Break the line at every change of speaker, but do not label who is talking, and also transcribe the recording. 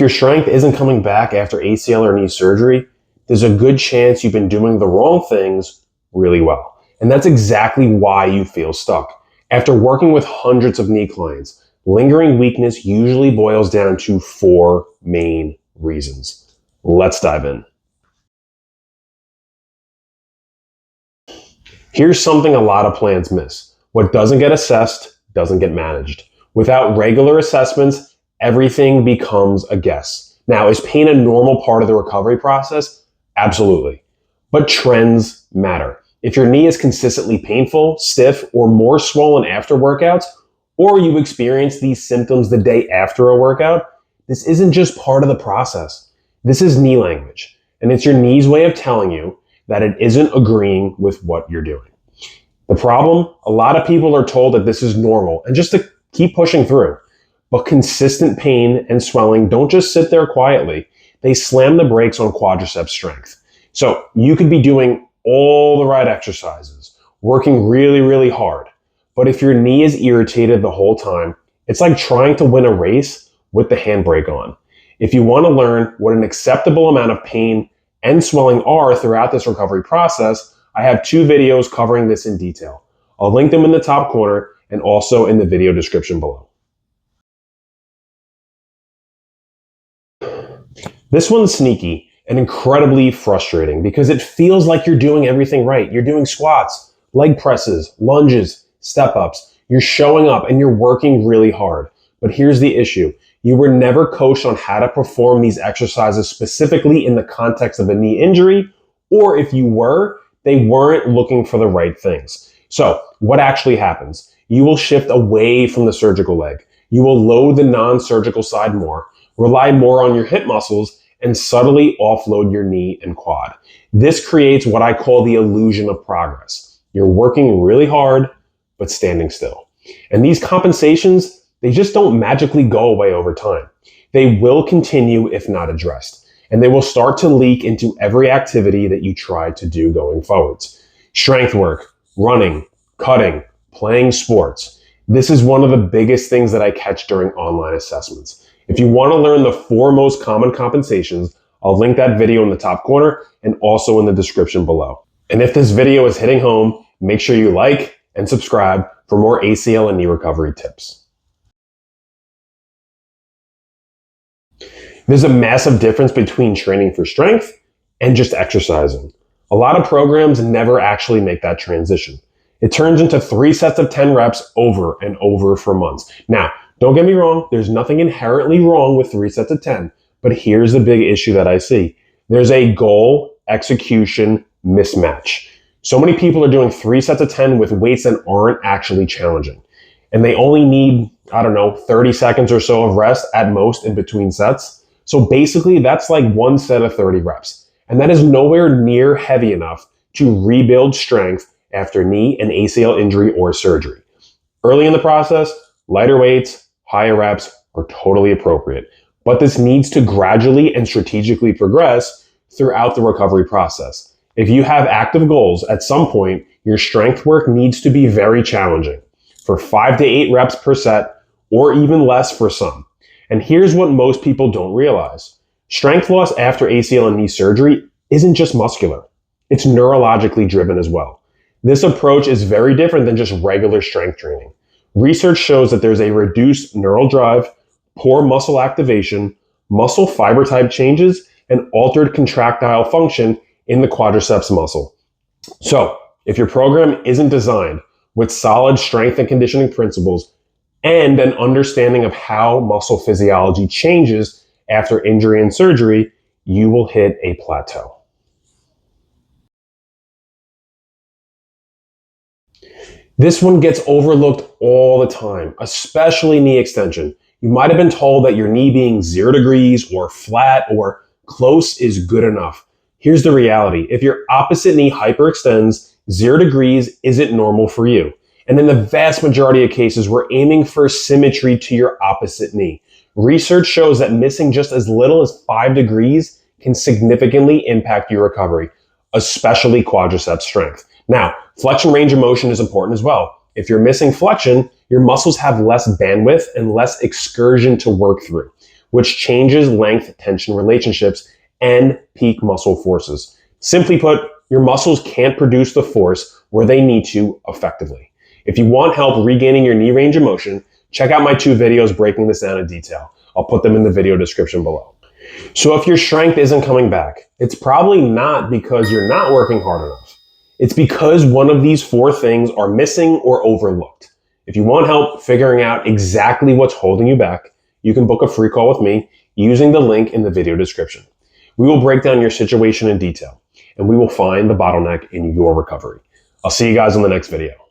your strength isn't coming back after ACL or knee surgery, there's a good chance you've been doing the wrong things really well. And that's exactly why you feel stuck. After working with hundreds of knee clients, lingering weakness usually boils down to 4 main reasons. Let's dive in. Here's something a lot of plans miss. What doesn't get assessed doesn't get managed. Without regular assessments, everything becomes a guess. Now, is pain a normal part of the recovery process? Absolutely. But trends matter. If your knee is consistently painful, stiff, or more swollen after workouts, or you experience these symptoms the day after a workout, this isn't just part of the process. This is knee language, and it's your knee's way of telling you that it isn't agreeing with what you're doing. The problem, a lot of people are told that this is normal and just to keep pushing through. But consistent pain and swelling don't just sit there quietly. They slam the brakes on quadriceps strength. So you could be doing all the right exercises, working really, really hard. But if your knee is irritated the whole time, it's like trying to win a race with the handbrake on. If you want to learn what an acceptable amount of pain and swelling are throughout this recovery process, I have 2 videos covering this in detail. I'll link them in the top corner and also in the video description below. This one's sneaky and incredibly frustrating because it feels like you're doing everything right. You're doing squats, leg presses, lunges, step-ups. You're showing up and you're working really hard. But here's the issue. You were never coached on how to perform these exercises specifically in the context of a knee injury, or if you were, they weren't looking for the right things. So what actually happens? You will shift away from the surgical leg. You will load the non-surgical side more, rely more on your hip muscles, and subtly offload your knee and quad. This creates what I call the illusion of progress. You're working really hard, but standing still. And these compensations, they just don't magically go away over time. They will continue if not addressed. And they will start to leak into every activity that you try to do going forwards. Strength work, running, cutting, playing sports. This is one of the biggest things that I catch during online assessments. If you want to learn the 4 most common compensations, I'll link that video in the top corner and also in the description below. And if this video is hitting home, make sure you like and subscribe for more ACL and knee recovery tips. There's a massive difference between training for strength and just exercising. A lot of programs never actually make that transition. It turns into 3 sets of 10 reps over and over for months. Now, don't get me wrong, there's nothing inherently wrong with 3 sets of 10, but here's the big issue that I see. There's a goal execution mismatch. So many people are doing 3 sets of 10 with weights that aren't actually challenging. And they only need, 30 seconds or so of rest at most in between sets. So basically that's like 1 set of 30 reps. And that is nowhere near heavy enough to rebuild strength after knee and ACL injury or surgery. Early in the process, lighter weights, higher reps are totally appropriate. But this needs to gradually and strategically progress throughout the recovery process. If you have active goals, at some point, your strength work needs to be very challenging for 5 to 8 reps per set or even less for some. And here's what most people don't realize. Strength loss after ACL and knee surgery isn't just muscular. It's neurologically driven as well. This approach is very different than just regular strength training. Research shows that there's a reduced neural drive, poor muscle activation, muscle fiber type changes, and altered contractile function in the quadriceps muscle. So, if your program isn't designed with solid strength and conditioning principles and an understanding of how muscle physiology changes after injury and surgery, you will hit a plateau. This one gets overlooked all the time, especially knee extension. You might have been told that your knee being 0 degrees or flat or close is good enough. Here's the reality. If your opposite knee hyperextends, 0 degrees isn't normal for you. And in the vast majority of cases, we're aiming for symmetry to your opposite knee. Research shows that missing just as little as 5 degrees can significantly impact your recovery, especially quadriceps strength. Now, flexion range of motion is important as well. If you're missing flexion, your muscles have less bandwidth and less excursion to work through, which changes length-tension relationships and peak muscle forces. Simply put, your muscles can't produce the force where they need to effectively. If you want help regaining your knee range of motion, check out my 2 videos breaking this down in detail. I'll put them in the video description below. So if your strength isn't coming back, it's probably not because you're not working hard enough. It's because one of these 4 things are missing or overlooked. If you want help figuring out exactly what's holding you back, you can book a free call with me using the link in the video description. We will break down your situation in detail, and we will find the bottleneck in your recovery. I'll see you guys in the next video.